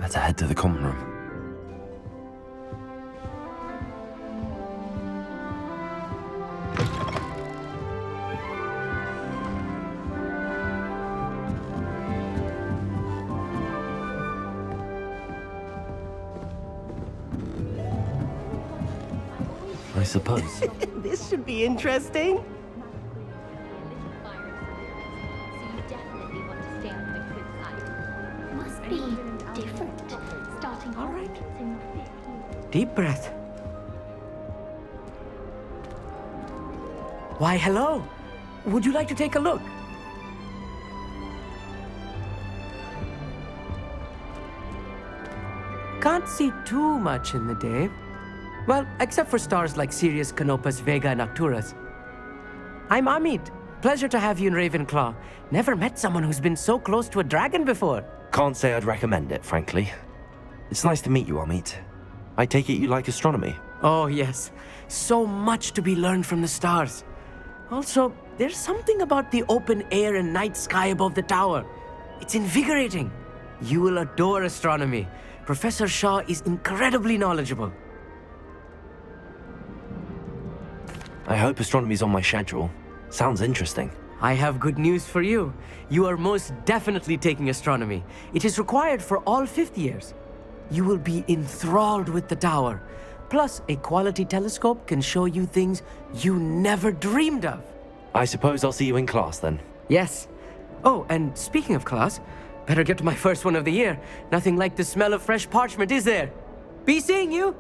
Better head to the common room. I suppose. This should be interesting. Must be different. Starting All right. in the 50s. Deep breath. Why, hello. Would you like to take a look? Can't see too much in the day. Well, except for stars like Sirius, Canopus, Vega, and Arcturus. I'm Amit. Pleasure to have you in Ravenclaw. Never met someone who's been so close to a dragon before. Can't say I'd recommend it, frankly. It's nice to meet you, Amit. I take it you like astronomy? Oh, yes. So much to be learned from the stars. Also, there's something about the open air and night sky above the tower. It's invigorating. You will adore astronomy. Professor Shaw is incredibly knowledgeable. I hope astronomy's on my schedule. Sounds interesting. I have good news for you. You are most definitely taking astronomy. It is required for all fifth years. You will be enthralled with the tower. Plus, a quality telescope can show you things you never dreamed of. I suppose I'll see you in class then. Yes. Oh, and speaking of class, better get to my first one of the year. Nothing like the smell of fresh parchment, is there? Be seeing you!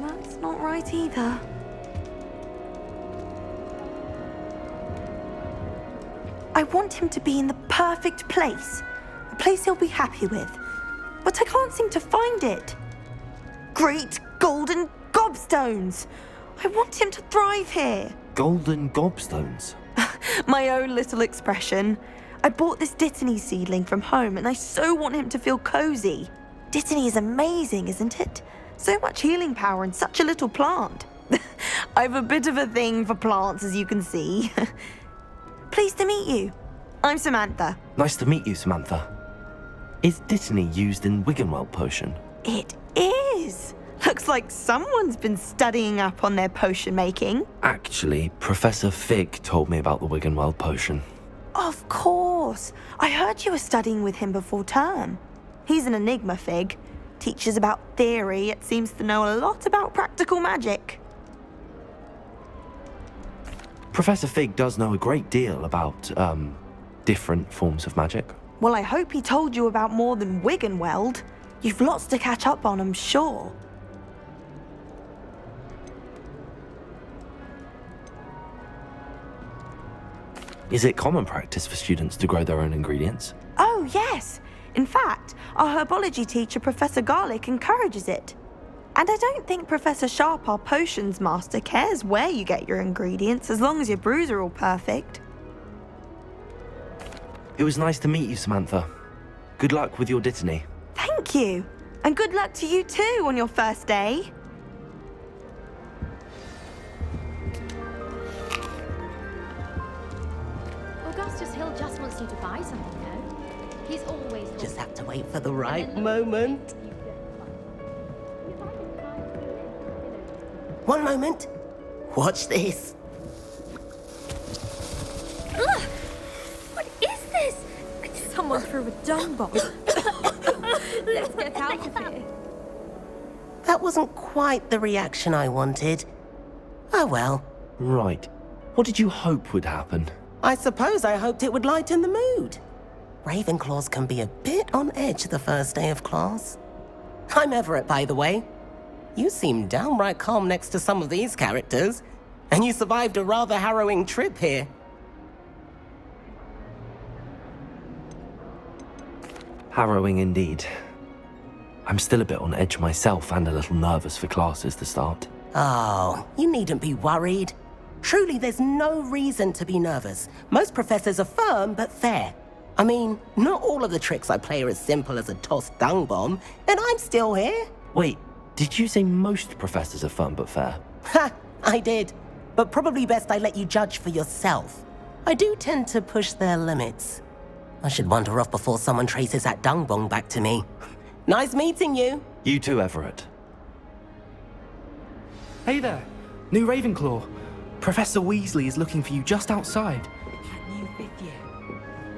That's not right either. I want him to be in the perfect place. A place he'll be happy with. But I can't seem to find it. Great golden gobstones! I want him to thrive here. Golden gobstones? My own little expression. I bought this Dittany seedling from home and I so want him to feel cozy. Dittany is amazing, isn't it? So much healing power in such a little plant. I have a bit of a thing for plants, as you can see. Pleased to meet you. I'm Samantha. Nice to meet you, Samantha. Is Dittany used in Wiggenweld potion? It is. Looks like someone's been studying up on their potion making. Actually, Professor Fig told me about the Wiggenweld potion. Of course. I heard you were studying with him before term. He's an enigma, Fig. Teaches about theory, yet seems to know a lot about practical magic. Professor Fig does know a great deal about, different forms of magic. Well, I hope he told you about more than Wiggenweld. You've lots to catch up on, I'm sure. Is it common practice for students to grow their own ingredients? Oh, yes. In fact, our herbology teacher, Professor Garlick, encourages it. And I don't think Professor Sharp, our potions master, cares where you get your ingredients, as long as your brews are all perfect. It was nice to meet you, Samantha. Good luck with your Dittany. Thank you. And good luck to you too on your first day. Augustus Hill just wants you to buy something, though. He's always... Just have to wait for the right moment. One moment. Watch this. Ugh! What is this? Someone threw a dung bomb. Let's get out of here. That wasn't quite the reaction I wanted. Oh well. Right. What did you hope would happen? I suppose I hoped it would lighten the mood. Ravenclaws can be a bit on edge the first day of class. I'm Everett, by the way. You seem downright calm next to some of these characters, and you survived a rather harrowing trip here. Harrowing indeed. I'm still a bit on edge myself and a little nervous for classes to start. Oh, you needn't be worried. Truly, there's no reason to be nervous. Most professors are firm but fair. I mean, not all of the tricks I play are as simple as a tossed dung bomb, and I'm still here. Wait, Did you say most professors are fun but fair? Ha! I did. But probably best I let you judge for yourself. I do tend to push their limits. I should wander off before someone traces that dung bong back to me. Nice meeting you. You too, Everett. Hey there, new Ravenclaw. Professor Weasley is looking for you just outside. That new fifth year.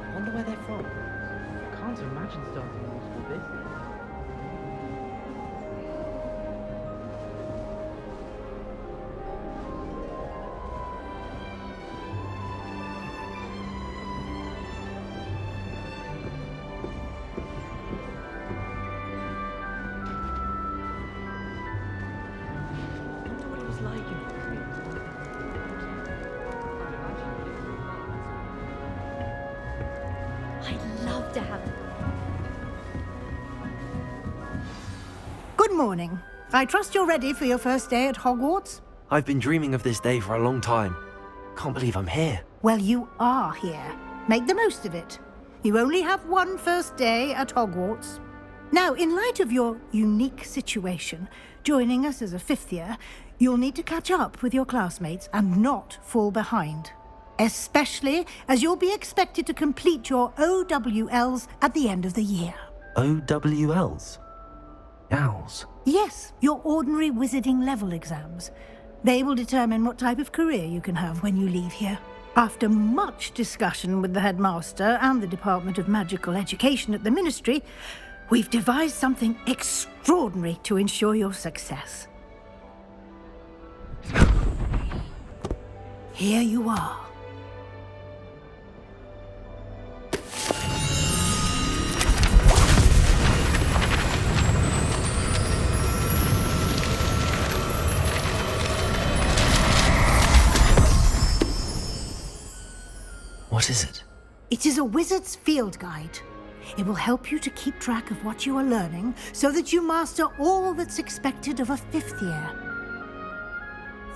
I wonder where they're from. I can't imagine starting a law school business. I'd love to have it. Good morning. I trust you're ready for your first day at Hogwarts? I've been dreaming of this day for a long time. Can't believe I'm here. Well, you are here. Make the most of it. You only have one first day at Hogwarts. Now, in light of your unique situation, joining us as a fifth year, you'll need to catch up with your classmates and not fall behind. Especially as you'll be expected to complete your OWLs at the end of the year. OWLs? Owls? Yes, your ordinary wizarding level exams. They will determine what type of career you can have when you leave here. After much discussion with the headmaster and the Department of Magical Education at the Ministry, we've devised something extraordinary to ensure your success. Here you are. What is it? It is a wizard's field guide. It will help you to keep track of what you are learning so that you master all that's expected of a fifth year.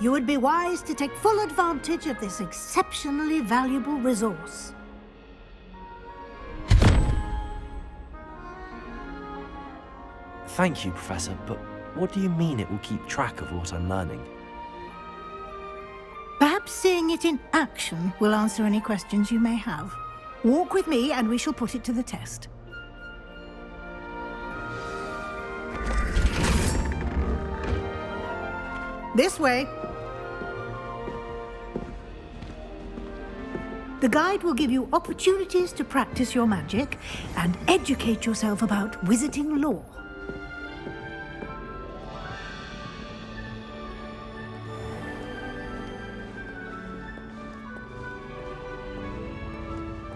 You would be wise to take full advantage of this exceptionally valuable resource. Thank you, Professor, but what do you mean it will keep track of what I'm learning? Perhaps seeing it in action will answer any questions you may have. Walk with me and we shall put it to the test. This way. The guide will give you opportunities to practice your magic and educate yourself about wizarding lore.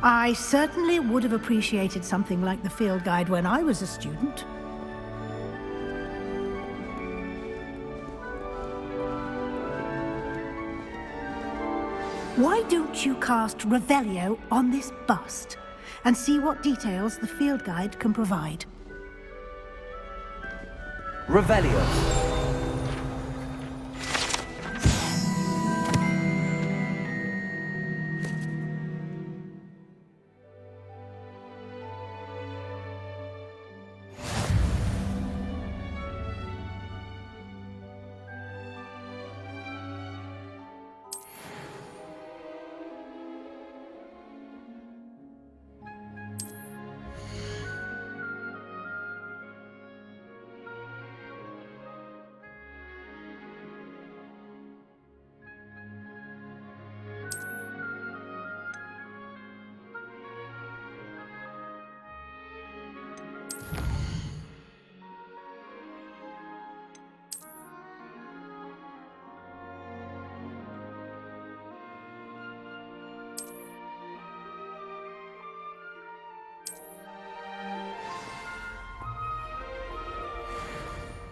I certainly would have appreciated something like the field guide when I was a student. Why don't you cast Revelio on this bust and see what details the field guide can provide? Revelio.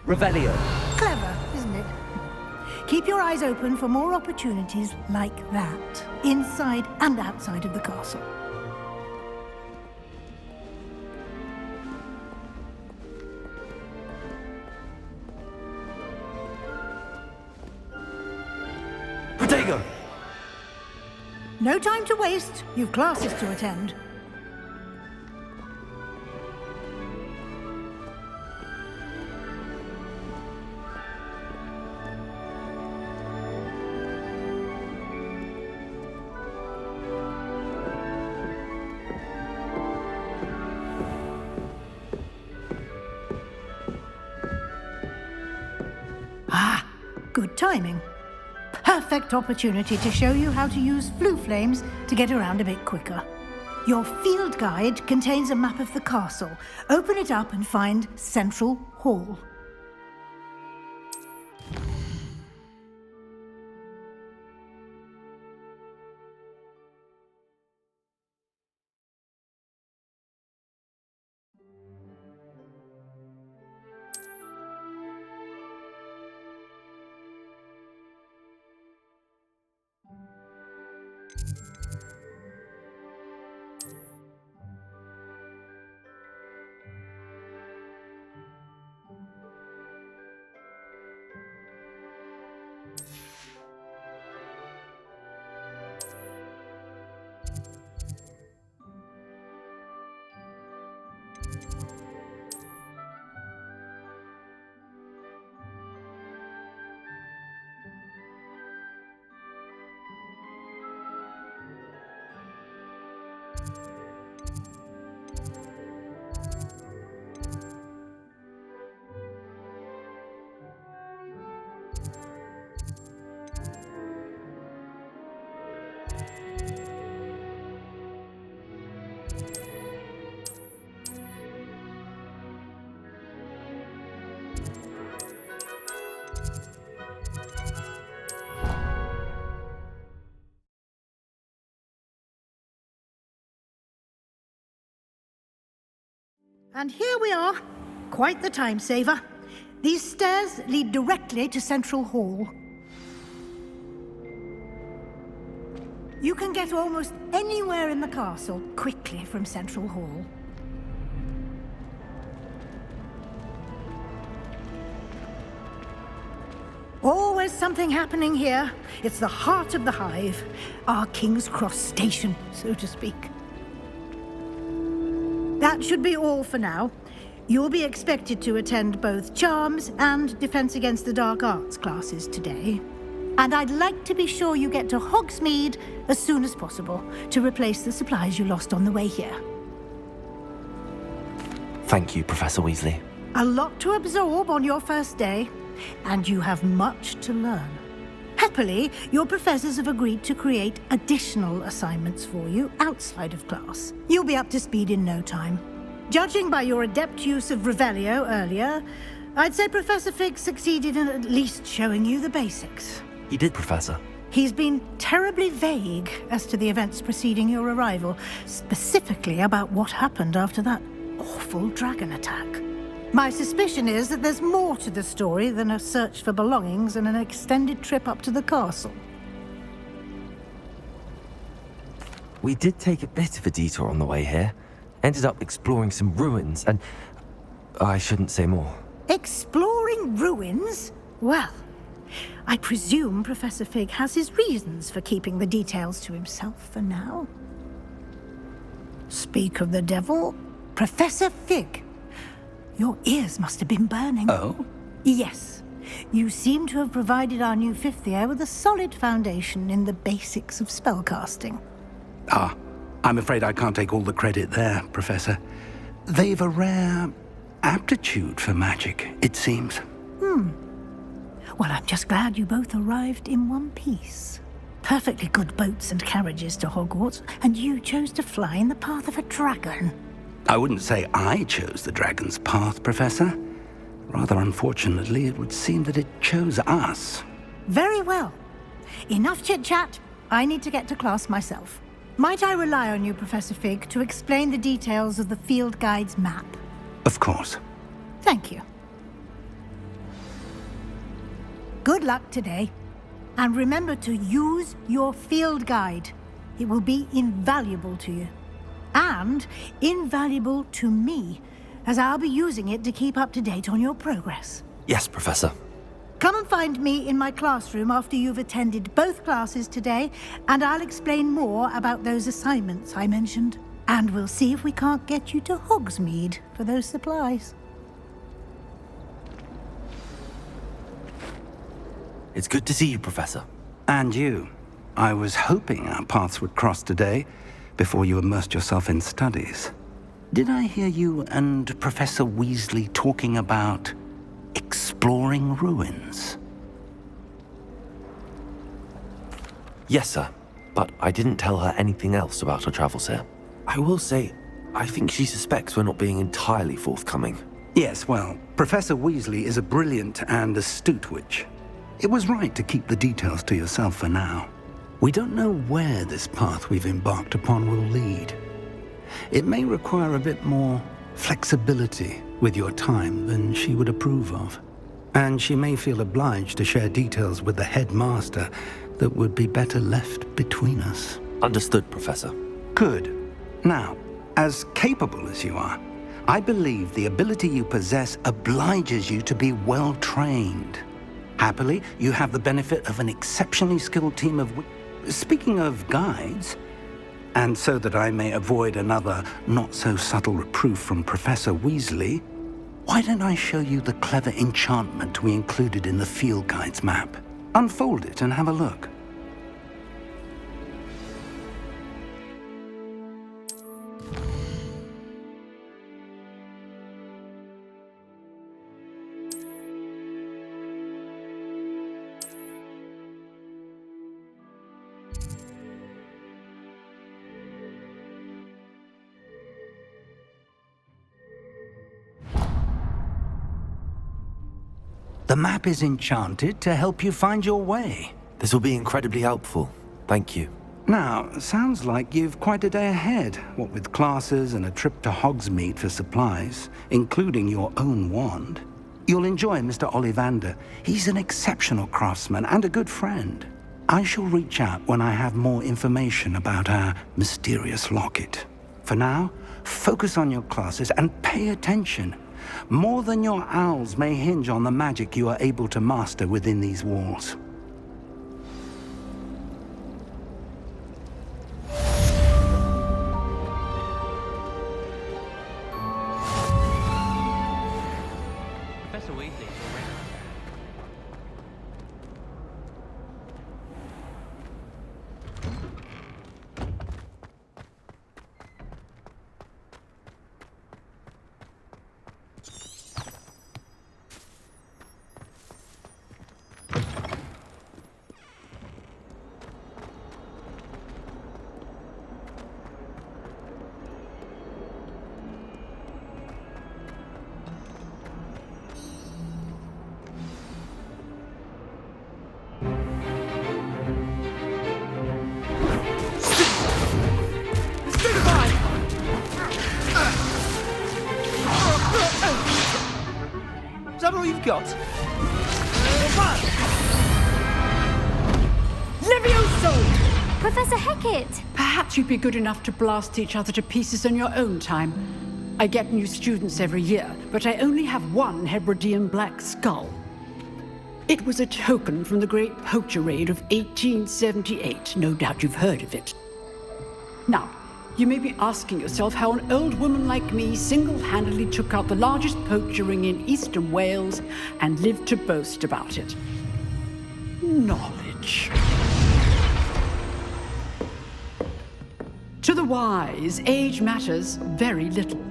Revelio. Clever, isn't it? Keep your eyes open for more opportunities like that, inside and outside of the castle. Protego! No time to waste. You've classes to attend. Good timing. Perfect opportunity to show you how to use flue flames to get around a bit quicker. Your field guide contains a map of the castle. Open it up and find Central Hall. And here we are. Quite the time saver. These stairs lead directly to Central Hall. You can get almost anywhere in the castle quickly from Central Hall. Always something happening here. It's the heart of the hive. Our King's Cross station, so to speak. That should be all for now. You'll be expected to attend both Charms and Defense Against the Dark Arts classes today. And I'd like to be sure you get to Hogsmeade as soon as possible to replace the supplies you lost on the way here. Thank you, Professor Weasley. A lot to absorb on your first day, and you have much to learn. Happily, your professors have agreed to create additional assignments for you outside of class. You'll be up to speed in no time. Judging by your adept use of Revelio earlier, I'd say Professor Fig succeeded in at least showing you the basics. He did, Professor. He's been terribly vague as to the events preceding your arrival, specifically about what happened after that awful dragon attack. My suspicion is that there's more to the story than a search for belongings and an extended trip up to the castle. We did take a bit of a detour on the way here. Ended up exploring some ruins and... I shouldn't say more. Exploring ruins? Well, I presume Professor Fig has his reasons for keeping the details to himself for now. Speak of the devil, Professor Fig. Your ears must have been burning. Oh? Yes. You seem to have provided our new fifth year with a solid foundation in the basics of spellcasting. Ah, I'm afraid I can't take all the credit there, Professor. They've a rare aptitude for magic, it seems. Well, I'm just glad you both arrived in one piece. Perfectly good boats and carriages to Hogwarts, and you chose to fly in the path of a dragon. I wouldn't say I chose the dragon's path, Professor. Rather unfortunately, it would seem that it chose us. Very well. Enough chit-chat. I need to get to class myself. Might I rely on you, Professor Fig, to explain the details of the field guide's map? Of course. Thank you. Good luck today. And remember to use your field guide. It will be invaluable to you. And invaluable to me, as I'll be using it to keep up to date on your progress. Yes, Professor. Come and find me in my classroom after you've attended both classes today, and I'll explain more about those assignments I mentioned. And we'll see if we can't get you to Hogsmeade for those supplies. It's good to see you, Professor. And you. I was hoping our paths would cross today, before you immersed yourself in studies. Did I hear you and Professor Weasley talking about exploring ruins? Yes, sir. But I didn't tell her anything else about her travels here. I will say, I think she suspects we're not being entirely forthcoming. Yes, well, Professor Weasley is a brilliant and astute witch. It was right to keep the details to yourself for now. We don't know where this path we've embarked upon will lead. It may require a bit more flexibility with your time than she would approve of. And she may feel obliged to share details with the headmaster that would be better left between us. Understood, Professor. Good. Now, as capable as you are, I believe the ability you possess obliges you to be well trained. Happily, you have the benefit of an exceptionally skilled team of... Speaking of guides, and so that I may avoid another not-so-subtle reproof from Professor Weasley, why don't I show you the clever enchantment we included in the field guide's map? Unfold it and have a look. The map is enchanted to help you find your way. This will be incredibly helpful. Thank you. Now, sounds like you've quite a day ahead, what with classes and a trip to Hogsmeade for supplies, including your own wand. You'll enjoy Mr. Ollivander. He's an exceptional craftsman and a good friend. I shall reach out when I have more information about our mysterious locket. For now, focus on your classes and pay attention. More than your owls may hinge on the magic you are able to master within these walls. Professor Weasley is already. Is that all you've got? Levioso! Professor Hecat! Perhaps you'd be good enough to blast each other to pieces in your own time. I get new students every year, but I only have one Hebridean black skull. It was a token from the Great Poacher Raid of 1878. No doubt you've heard of it. Now, you may be asking yourself how an old woman like me single-handedly took out the largest poacher ring in eastern Wales and lived to boast about it. Knowledge. To the wise, age matters very little.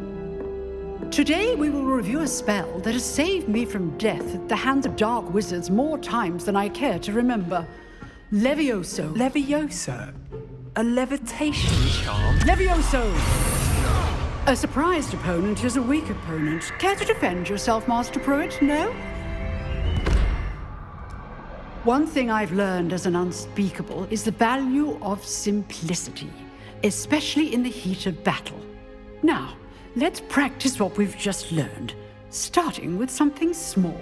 Today we will review a spell that has saved me from death at the hands of dark wizards more times than I care to remember. Levioso. Levioso? A levitation charm? Levioso! A surprised opponent is a weak opponent. Care to defend yourself, Master Pruitt? No? One thing I've learned as an unspeakable is the value of simplicity, especially in the heat of battle. Now, let's practice what we've just learned, starting with something small.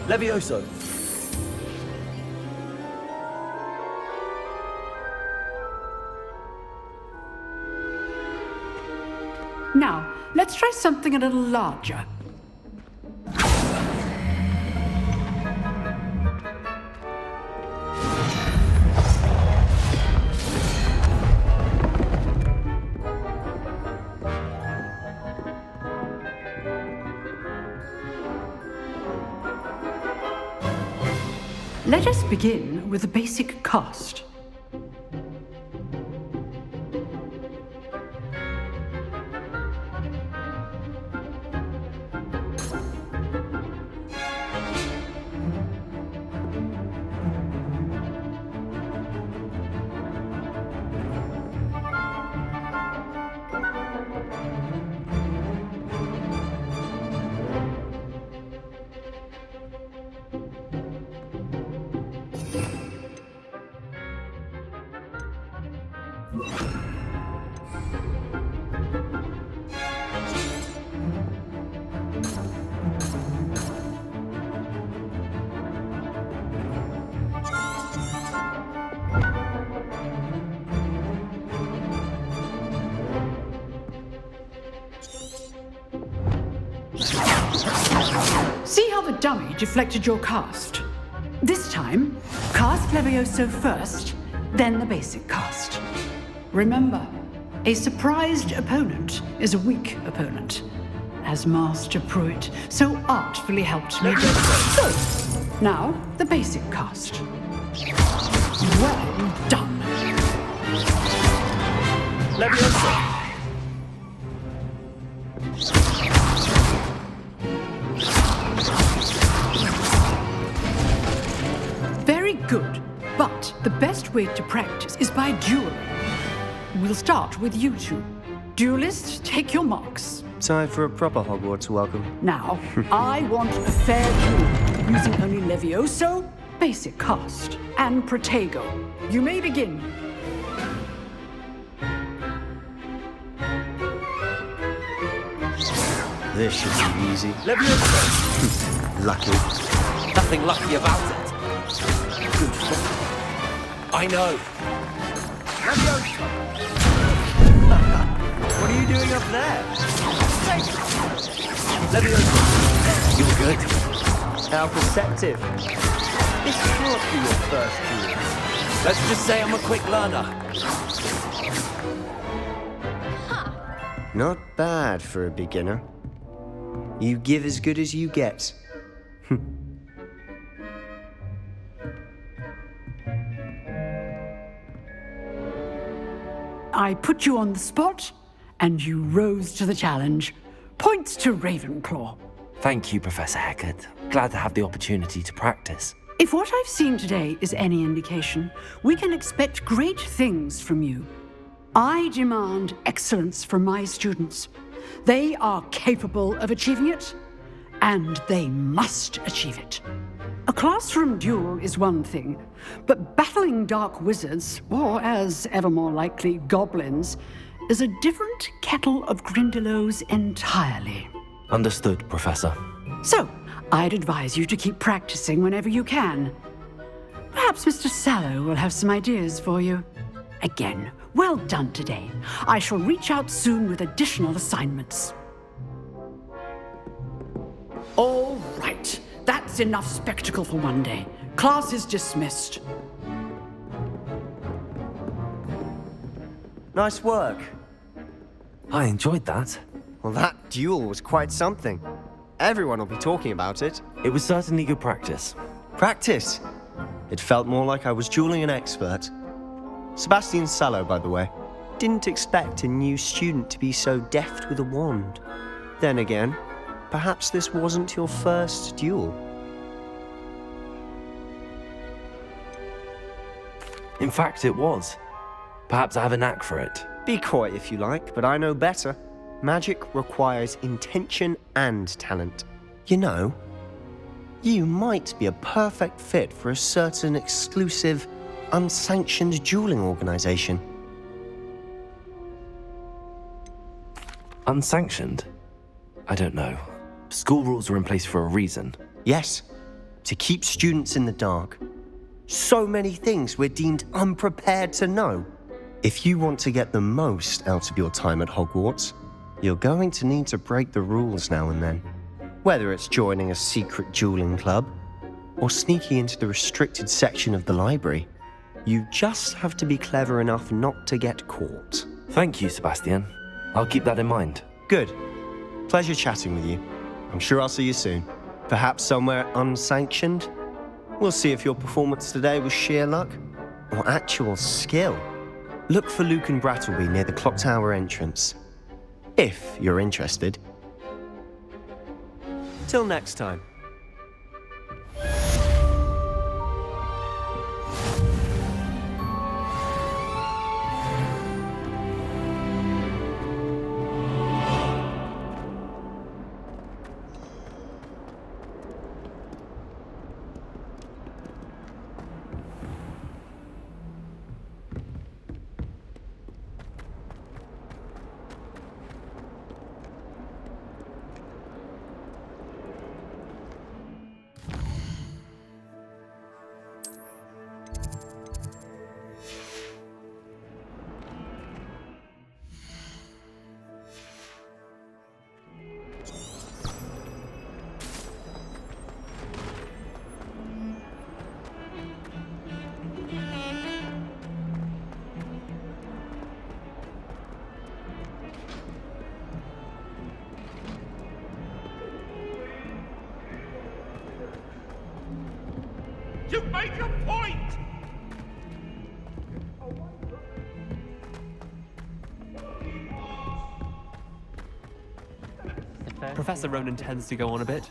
Levioso! Now, let's try something a little larger. Let us begin with the basic cast. See how the dummy deflected your cast? This time, cast Levioso first, then the basic cast. Remember, a surprised opponent is a weak opponent, as Master Pruitt so artfully helped me do. So, now the basic cast. Well done. Leviosa! Very good, but the best way to practice is by dueling. We'll start with you two. Duelists, take your marks. Time for a proper Hogwarts welcome. Now, I want a fair duel, using only Levioso, basic cast, and Protego. You may begin. This should be easy. Leviosa! Lucky. Nothing lucky about it. Good shot. I know. Leviosa! What are you doing up there? Leviosa! You're good. How perceptive. This can't be your first duel. Let's just say I'm a quick learner. Not bad for a beginner. You give as good as you get. I put you on the spot, and you rose to the challenge. Points to Ravenclaw. Thank you, Professor Hecat. Glad to have the opportunity to practice. If what I've seen today is any indication, we can expect great things from you. I demand excellence from my students. They are capable of achieving it, and they must achieve it. A classroom duel is one thing, but battling dark wizards, or as ever more likely, goblins, is a different kettle of Grindylows entirely. Understood, Professor. So, I'd advise you to keep practicing whenever you can. Perhaps Mr. Sallow will have some ideas for you. Again, well done today. I shall reach out soon with additional assignments. All right. That's enough spectacle for one day. Class is dismissed. Nice work. I enjoyed that. Well, that duel was quite something. Everyone will be talking about it. It was certainly good practice. Practice? It felt more like I was dueling an expert. Sebastian Sallow, by the way. Didn't expect a new student to be so deft with a wand. Then again, perhaps this wasn't your first duel. In fact, it was. Perhaps I have a knack for it. Be coy if you like, but I know better. Magic requires intention and talent. You know, you might be a perfect fit for a certain exclusive, unsanctioned dueling organization. Unsanctioned? I don't know. School rules are in place for a reason. Yes, to keep students in the dark. So many things we're deemed unprepared to know. If you want to get the most out of your time at Hogwarts, you're going to need to break the rules now and then. Whether it's joining a secret dueling club or sneaking into the restricted section of the library, you just have to be clever enough not to get caught. Thank you, Sebastian. I'll keep that in mind. Good. Pleasure chatting with you. I'm sure I'll see you soon. Perhaps somewhere unsanctioned? We'll see if your performance today was sheer luck or actual skill. Look for Luke and Brattleby near the clock tower entrance, if you're interested. Till next time. Make a point! Professor Ronan tends to go on a bit.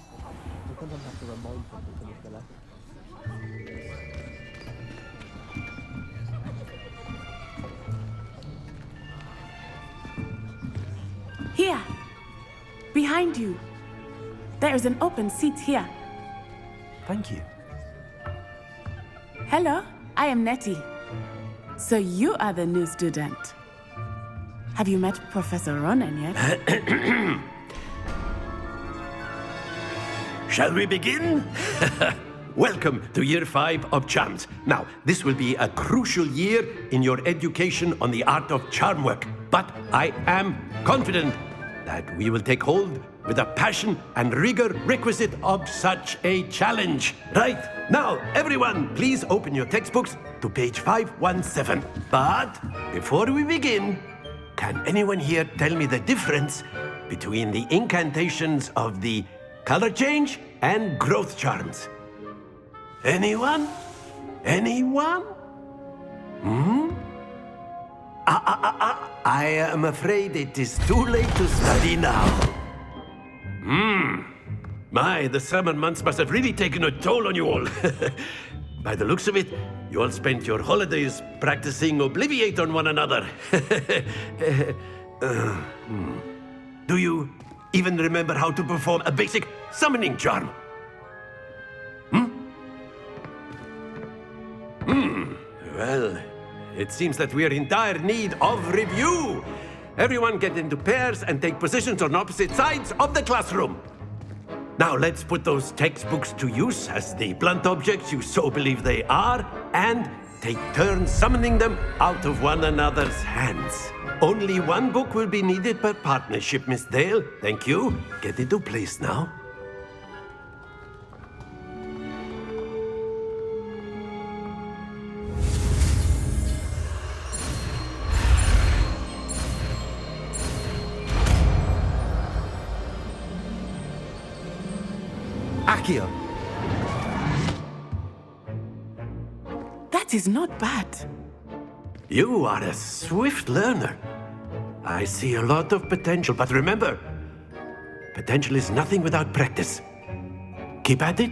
Here, behind you. There is an open seat here. Thank you. Hello, I am Nettie. So you are the new student. Have you met Professor Ronan yet? Shall we begin? Welcome to Year 5 of Charms. Now, this will be a crucial year in your education on the art of charm work. But I am confident that we will take hold with the passion and rigor requisite of such a challenge. Right, now, everyone, please open your textbooks to page 517. But before we begin, can anyone here tell me the difference between the incantations of the color change and growth charms? Anyone? Anyone? I am afraid it is too late to study now. My, the summer months must have really taken a toll on you all. By the looks of it, you all spent your holidays practicing Obliviate on one another. Do you even remember how to perform a basic summoning charm? Well, it seems that we are in dire need of review. Everyone get into pairs and take positions on opposite sides of the classroom. Now let's put those textbooks to use as the blunt objects you so believe they are, and take turns summoning them out of one another's hands. Only one book will be needed per partnership, Miss Dale. Thank you. Get into place now. Accio. That is not bad. You are a swift learner. I see a lot of potential, but remember, potential is nothing without practice. Keep at it.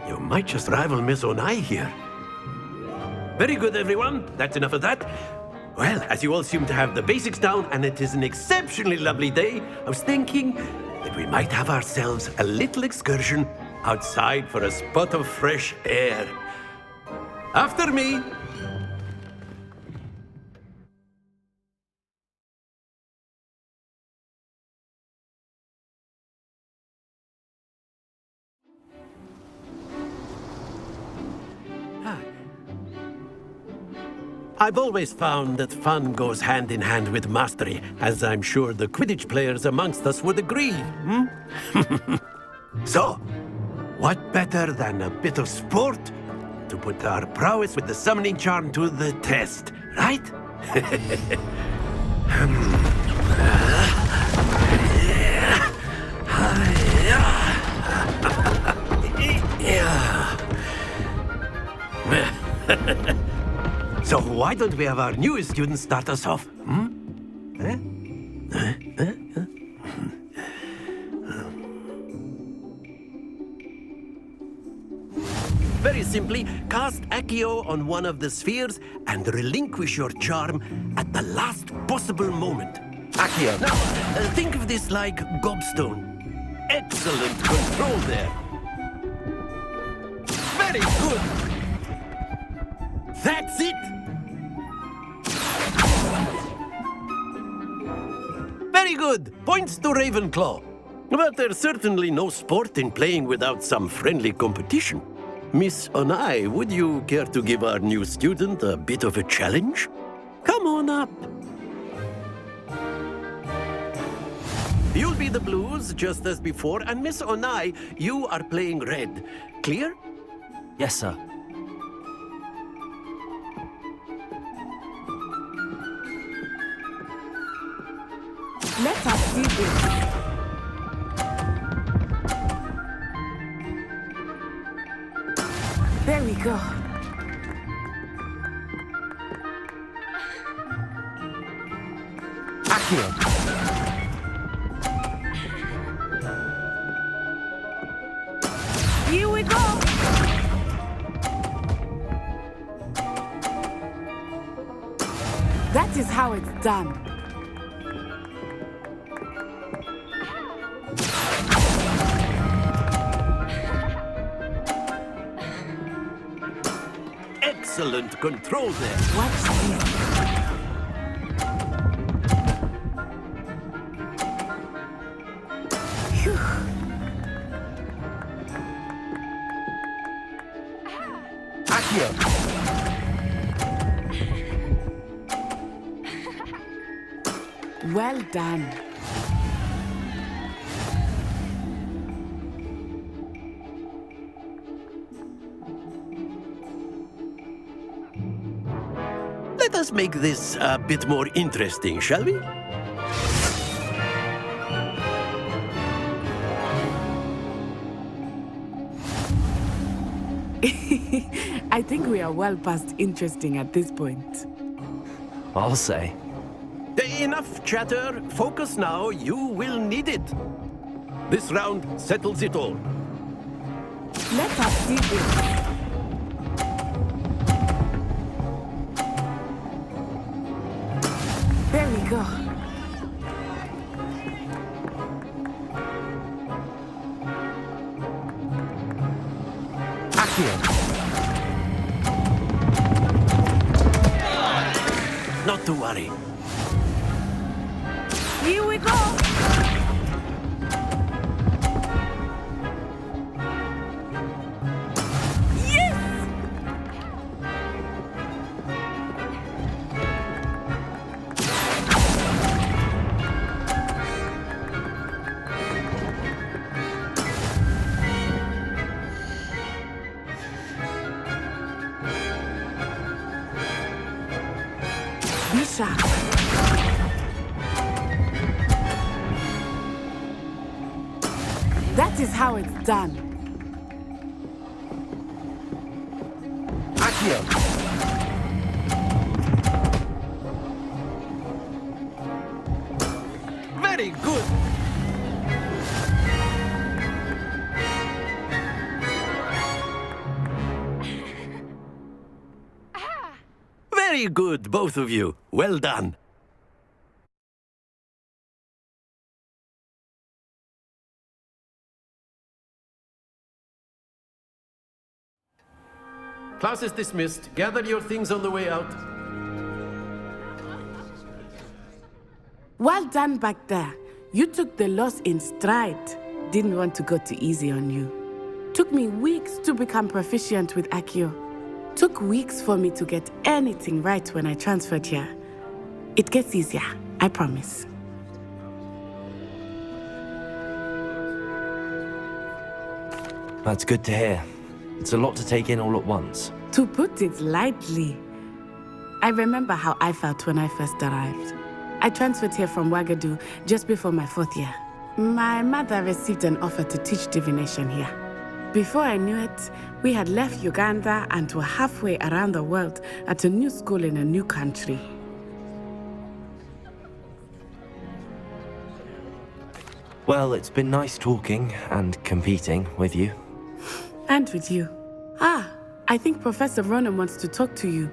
You might just rival Miss Onai here. Very good, everyone. That's enough of that. Well, as you all seem to have the basics down, and it is an exceptionally lovely day, I was thinking that we might have ourselves a little excursion outside for a spot of fresh air. After me. I've always found that fun goes hand in hand with mastery, as I'm sure the Quidditch players amongst us would agree. So, what better than a bit of sport to put our prowess with the summoning charm to the test, right? So why don't we have our newest student start us off? Very simply, cast Accio on one of the spheres and relinquish your charm at the last possible moment. Accio. Now, think of this like gobstone. Excellent control there. Very good. That's it. Very good. Points to Ravenclaw. But there's certainly no sport in playing without some friendly competition. Miss Onai, would you care to give our new student a bit of a challenge? Come on up. You'll be the blues, just as before, and Miss Onai, you are playing red. Clear? Yes, sir. Let us see this. Very go. Accio! Here we go. That is how it's done. Excellent control there. Watch this. Accio! Well done. Let us make this a bit more interesting, shall we? I think we are well past interesting at this point. I'll say. Enough chatter. Focus now. You will need it. This round settles it all. Let us see this. There we go. Accio! Not to worry. Here we go. Yes! Be sharp. That is how it's done. Accio! Very good. Very good, both of you. Well done. Class is dismissed. Gather your things on the way out. Well done back there. You took the loss in stride. Didn't want to go too easy on you. Took me weeks to become proficient with Accio. Took weeks for me to get anything right when I transferred here. It gets easier, I promise. That's good to hear. It's a lot to take in all at once. To put it lightly, I remember how I felt when I first arrived. I transferred here from Ouagadougou just before my 4th year. My mother received an offer to teach divination here. Before I knew it, we had left Uganda and were halfway around the world at a new school in a new country. Well, it's been nice talking and competing with you. And with you. Ah, I think Professor Ronan wants to talk to you.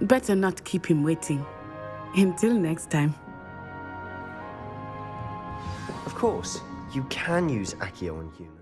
Better not keep him waiting. Until next time. Of course, you can use Accio on humans.